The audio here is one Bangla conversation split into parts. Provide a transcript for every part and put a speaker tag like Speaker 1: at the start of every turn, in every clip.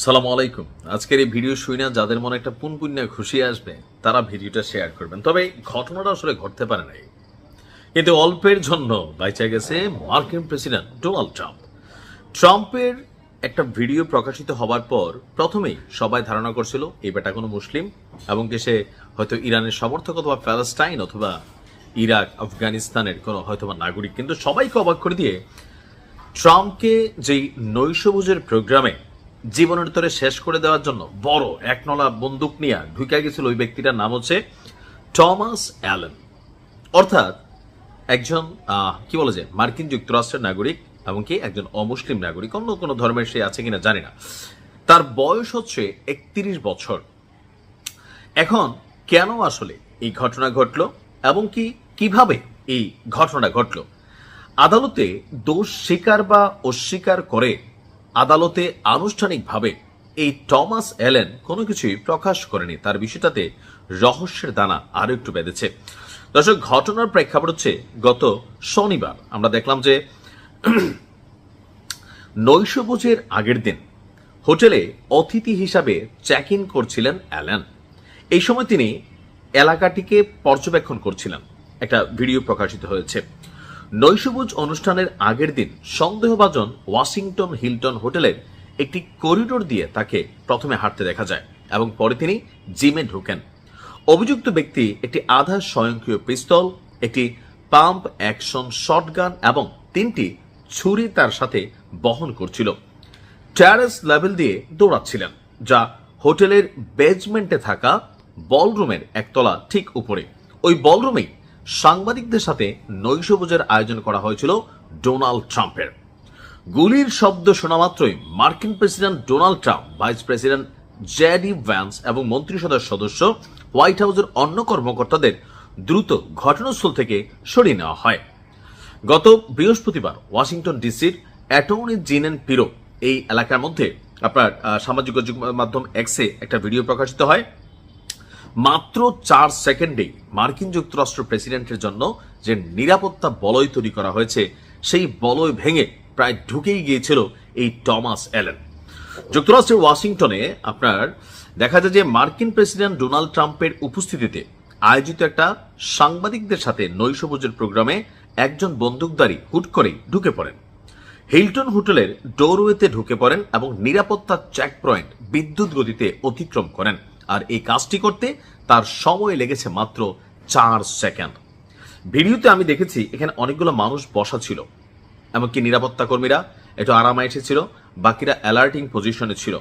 Speaker 1: সালামু আলাইকুম। আজকের এই ভিডিও শুই না যাদের মনে একটা পুনপুণ্য খুশি আসবে তারা ভিডিওটা শেয়ার করবেন। তবে ঘটনাটা আসলে ঘটতে পারে নাই, কিন্তু অল্পের জন্য বাইচা গেছে মার্কিন প্রেসিডেন্ট ডোনাল্ড ট্রাম্প। ট্রাম্পের একটা ভিডিও প্রকাশিত হবার পর প্রথমেই সবাই ধারণা করছিল এই বেটা কোনো মুসলিম এবং কি সে হয়তো ইরানের সমর্থক অথবা প্যালেস্টাইন অথবা ইরাক আফগানিস্তানের কোনো হয়তোবা নাগরিক। কিন্তু সবাইকে অবাক করে দিয়ে ট্রাম্পকে যেই নৈশভোজের প্রোগ্রামে জীবনের তরে শেষ করে দেওয়ার জন্য বড় একনলা বন্দুক নিয়ে ঢুকে গেছিল ওই ব্যক্তিটার নাম হচ্ছে টমাস অ্যালেন, অর্থাৎ একজন কি বলা যায় মার্কিন যুক্তরাষ্ট্রের নাগরিক এবং কি একজন অমুসলিম নাগরিক, অন্য কোনো ধর্মের সে আছে কিনা জানি না। তার বয়স হচ্ছে 31 বছর। এখন কেন আসলে এই ঘটনা ঘটলো এবং কি কিভাবে এই ঘটনা ঘটলো, আদালতে দোষ স্বীকার বা অস্বীকার করে আদালতে আনুষ্ঠানিকভাবে এই টমাস অ্যালেন কোনো কিছুই প্রকাশ করেনি। তার বিষয়টাতে রহস্যের দানা আরো একটু বেঁধেছে। দর্শক, ঘটনার প্রেক্ষাপট হচ্ছে গত শনিবার আমরা দেখলাম যে নৈশভোজের আগের দিন হোটেলে অতিথি হিসাবে চেক ইন করছিলেন অ্যালেন। এই সময় তিনি এলাকাটিকে পর্যবেক্ষণ করছিলেন। একটা ভিডিও প্রকাশিত হয়েছে। নৈশভোজ অনুষ্ঠানের আগের দিন সন্দেহভাজন ওয়াশিংটন হিলটন হোটেলের একটি করিডোর দিয়ে তাকে প্রথমে হাঁটতে দেখা যায় এবং পরে তিনি জিমে ঢোকেন। অভিযুক্ত ব্যক্তি একটি আধা স্বয়ংক্রিয় পিস্তল, একটি পাম্প অ্যাকশন শটগান এবং 3টি ছুরি তার সাথে বহন করছিল। টেরেস লেভেল দিয়ে দৌড়াচ্ছিলেন, যা হোটেলের বেজমেন্টে থাকা বলরুমের একতলা ঠিক উপরে। ওই বলরুমেই সাংবাদিকদের সাথে নৈশভোজের আয়োজন করা হয়েছিল ডোনাল্ড ট্রাম্পের। গুলির শব্দ শোনা মাত্রই মার্কিন president Donald Trump, vice president JD Vance এবং মন্ত্রিসভার সদস্য, হোয়াইট হাউসের অন্য কর্মকর্তাদের দ্রুত ঘটনাস্থল থেকে সরিয়ে নেওয়া হয়। গত বৃহস্পতিবার ওয়াশিংটন ডিসির অ্যাটর্নি জেনারেল পিরো এই এলাকার মধ্যে আপনার সামাজিক যোগাযোগ মাধ্যম এক্সে একটা ভিডিও প্রকাশিত হয়। মাত্র 4 সেকেন্ডেই মার্কিন যুক্তরাষ্ট্র প্রেসিডেন্টের জন্য যে নিরাপত্তা বলয় তৈরি করা হয়েছে সেই বলয় ভেঙে প্রায় ঢুকেই গিয়েছিল এই টমাস অ্যালেন। যুক্তরাষ্ট্রের ওয়াশিংটনে আপনার দেখা যায় যে মার্কিন প্রেসিডেন্ট ডোনাল্ড ট্রাম্পের উপস্থিতিতে আয়োজিত একটা সাংবাদিকদের সাথে নৈশভোজের প্রোগ্রামে একজন বন্দুকধারী হুট করেই ঢুকে পড়েন। হিলটন হোটেলের ডোরওয়েতে ঢুকে পড়েন এবং নিরাপত্তা চেক পয়েন্ট বিদ্যুৎ গতিতে অতিক্রম করেন। আর এই কাজটি করতে তার সময় লেগেছে মাত্র 4 সেকেন্ড। ভিডিওতে আমি দেখেছি এখানে অনেকগুলো মানুষ বসা ছিল, এমনকি নিরাপত্তা কর্মীরা একটু আরামে এসেছিল, বাকিরা অ্যালার্টিং পজিশনে ছিল।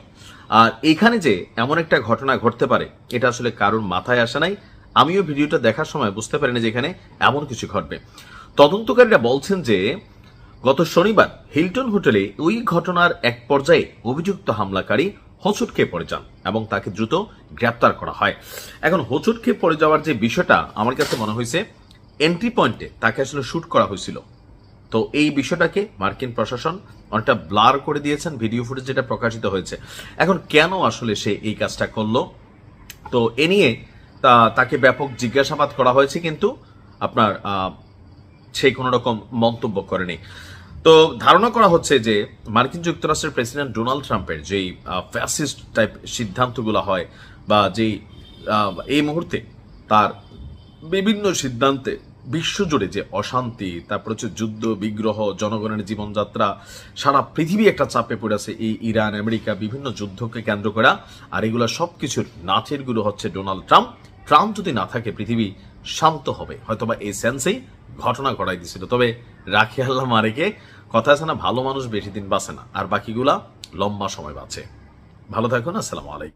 Speaker 1: আর এখানে যে এমন একটা ঘটনা ঘটতে পারে এটা আসলে কারোর মাথায় আসে নাই। আমিও ভিডিওটা দেখার সময় বুঝতে পারিনি যে এখানে এমন কিছু ঘটবে। তদন্তকারীরা বলছেন যে গত শনিবার হিলটন হোটেলে ওই ঘটনার এক পর্যায়ে অভিযুক্ত হামলাকারী হোঁচট খেয়ে পড়ে যান এবং তাকে দ্রুত গ্রেপ্তার করা হয়। এখন হোঁচট খেয়ে পড়ে যাওয়ার যে বিষয়টা আমার কাছে মনে হয়েছে এন্ট্রি পয়েন্টে তাকে আসলে শুট করা হয়েছিল। তো এই বিষয়টাকে মার্কিন প্রশাসন অনেকটা ব্লার করে দিয়েছেন ভিডিও ফুটেজ যেটা প্রকাশিত হয়েছে। এখন কেন আসলে সে এই কাজটা করলো, তো এ নিয়ে তাকে ব্যাপক জিজ্ঞাসাবাদ করা হয়েছে, কিন্তু আপনার সে কোনো রকম মন্তব্য করেনি। তো ধারণা করা হচ্ছে যে মার্কিন যুক্তরাষ্ট্রের প্রেসিডেন্ট ডোনাল্ড ট্রাম্পের যেই ফ্যাসিস্ট টাইপ সিদ্ধান্তগুলো হয় বা যেই এই মুহূর্তে তার বিভিন্ন সিদ্ধান্তে বিশ্বজুড়ে যে অশান্তি, তারপর হচ্ছে যুদ্ধ বিগ্রহ, জনগণের জীবনযাত্রা, সারা পৃথিবী একটা চাপে পড়েছে এই ইরান আমেরিকা বিভিন্ন যুদ্ধকে কেন্দ্র করা। আর এগুলো সবকিছুর নাচের গুরু হচ্ছে ডোনাল্ড ট্রাম্প। ট্রাম্প যদি না থাকে পৃথিবী শান্ত হবে, হয়তোবা এই সেন্সেই ঘটনা ঘটাই দিছিল। তবে রাখি আল্লাহ মারেকে, কথা আছে না, ভালো মানুষ বেশি দিন বাঁচে না, আর বাকিগুলা লম্বা সময় বাঁচে। ভালো থাকুন। আসসালামু আলাইকুম।